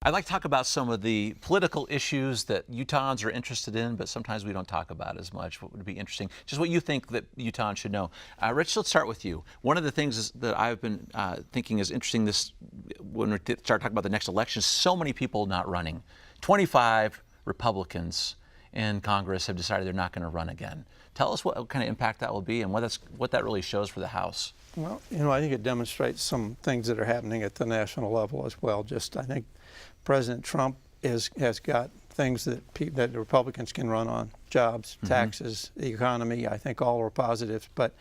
I'd like to talk about some of the political issues that Utahns are interested in, but sometimes we don't talk about as much. What would be interesting? Just what you think that Utahns should know. Rich, let's start with you. One of the things that I've been thinking is interesting when we start talking about the next election, so many people not running. 25 Republicans in Congress have decided they're not going to run again. Tell us what kind of impact that will be and what that really shows for the House. Well, I think it demonstrates some things that are happening at the national level as well. I think President Trump has got things that the Republicans can run on: jobs, taxes, the economy. I think all are positives. But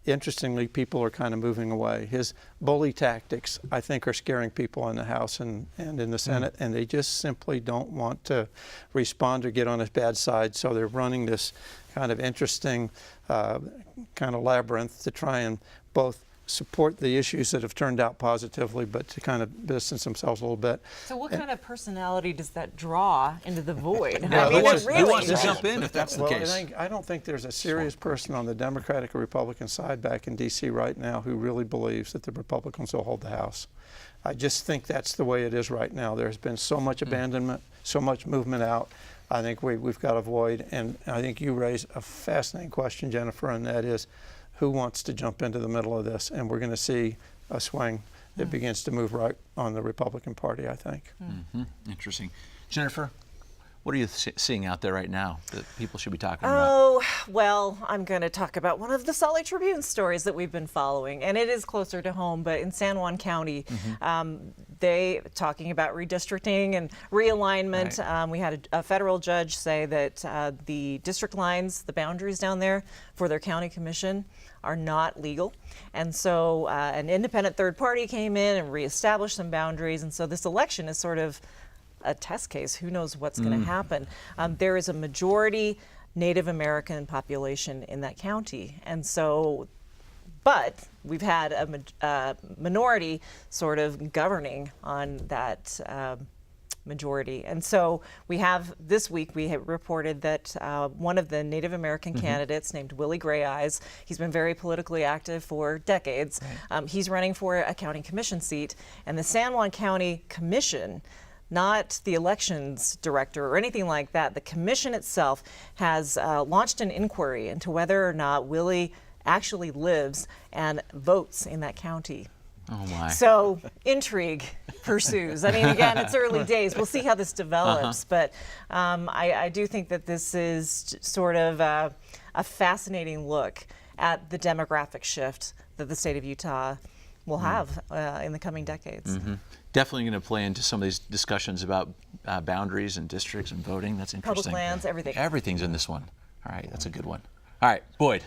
interestingly, people are kind of moving away. His bully tactics, I think, are scaring people in the House and in the Senate, and they just simply don't want to respond or get on his bad side. So they're running this kind of interesting kind of labyrinth to try and both support the issues that have turned out positively, but to kind of distance themselves a little bit. So what kind of personality does that draw into the void? Yeah, I mean, who wants to jump in if that's the Well, case? I don't think there's a serious person on the Democratic or Republican side back in D.C. right now who really believes that the Republicans will hold the House. I just think that's the way it is right now. There's been so much abandonment, so much movement out. I think we've got a void, and I think you raise a fascinating question, Jennifer, and that is, who wants to jump into the middle of this? And we're going to see a swing that begins to move right on the Republican Party, I think. Interesting. Jennifer, what are you seeing out there right now that people should be talking about? Oh, well, I'm going to talk about one of the Salt Lake Tribune stories that we've been following, and it is closer to home, but in San Juan County, they talking about redistricting and realignment. Right. We had a federal judge say that the district lines, the boundaries down there for their county commission are not legal. And so an independent third party came in and reestablished some boundaries. And so this election is sort of a test case. Who knows what's going to happen? There is a majority Native American population in that county. And so, but we've had a minority sort of governing on that majority. And so we have, this week, we have reported that one of the Native American candidates named Willie Gray Eyes, he's been very politically active for decades. Right. He's running for a county commission seat, and the San Juan County Commission, not the elections director or anything like that, the commission itself has launched an inquiry into whether or not Willie actually lives and votes in that county. Oh my. So intrigue pursues. I mean, again, it's early days. We'll see how this develops, but I do think that this is sort of a fascinating look at the demographic shift that the state of Utah will have in the coming decades. Definitely going to play into some of these discussions about boundaries and districts and voting. That's interesting. Public lands, everything. Everything's in this one. All right, that's a good one. All right, Boyd.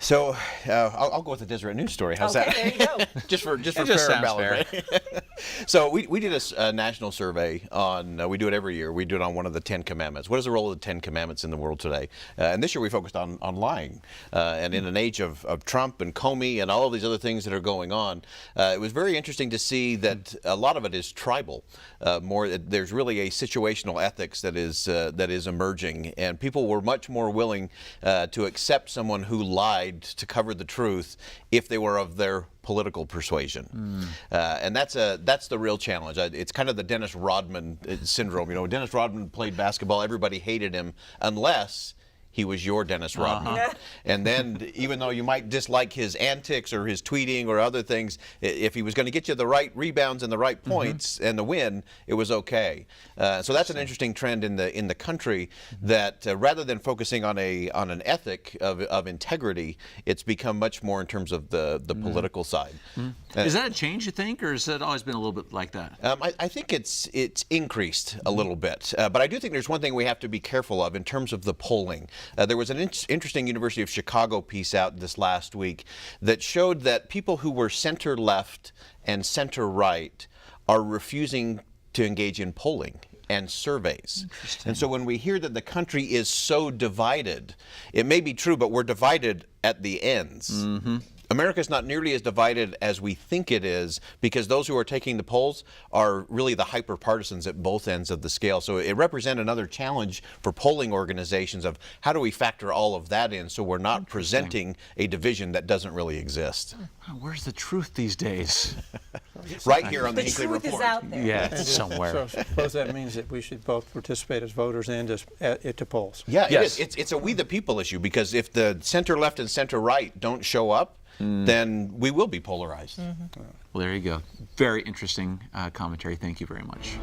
So I'll go with the Deseret News story. How's that? There you go. just for just fair and balance, fair. right? So we did a national survey on. We do it every year. We do it on one of the 10 Commandments. What is the role of the 10 Commandments in the world today? And this year we focused on lying. And in an age of Trump and Comey and all of these other things that are going on, it was very interesting to see that a lot of it is tribal. There's really a situational ethics that is emerging, and people were much more willing to accept someone who lied to cover the truth if they were of their political persuasion. And that's the real challenge. It's kind of the Dennis Rodman syndrome. You know, Dennis Rodman played basketball, everybody hated him unless he was your Dennis Rodman. And then, even though you might dislike his antics or his tweeting or other things, if he was going to get you the right rebounds and the right points and the win, it was okay. So that's an interesting trend in the country, that rather than focusing on an ethic of integrity, it's become much more in terms of the political side. Is that a change, you think, or has that always been a little bit like that? I think it's increased a little bit, but I do think there's one thing we have to be careful of in terms of the polling. There was an interesting University of Chicago piece out this last week that showed that people who were center-left and center-right are refusing to engage in polling and surveys. And so when we hear that the country is so divided, it may be true, but we're divided at the ends. America's not nearly as divided as we think it is, because those who are taking the polls are really the hyper-partisans at both ends of the scale. So it represents another challenge for polling organizations of how do we factor all of that in so we're not presenting a division that doesn't really exist. Where's the truth these days? Right here on the The Hinckley truth Report. is out there. Yeah, it's somewhere. So I suppose that means that we should both participate as voters and as to polls. Yeah, Yes. it is. It's a we the people issue, because if the center left and center right don't show up, then we will be polarized. Well, there you go. Very interesting commentary. Thank you very much.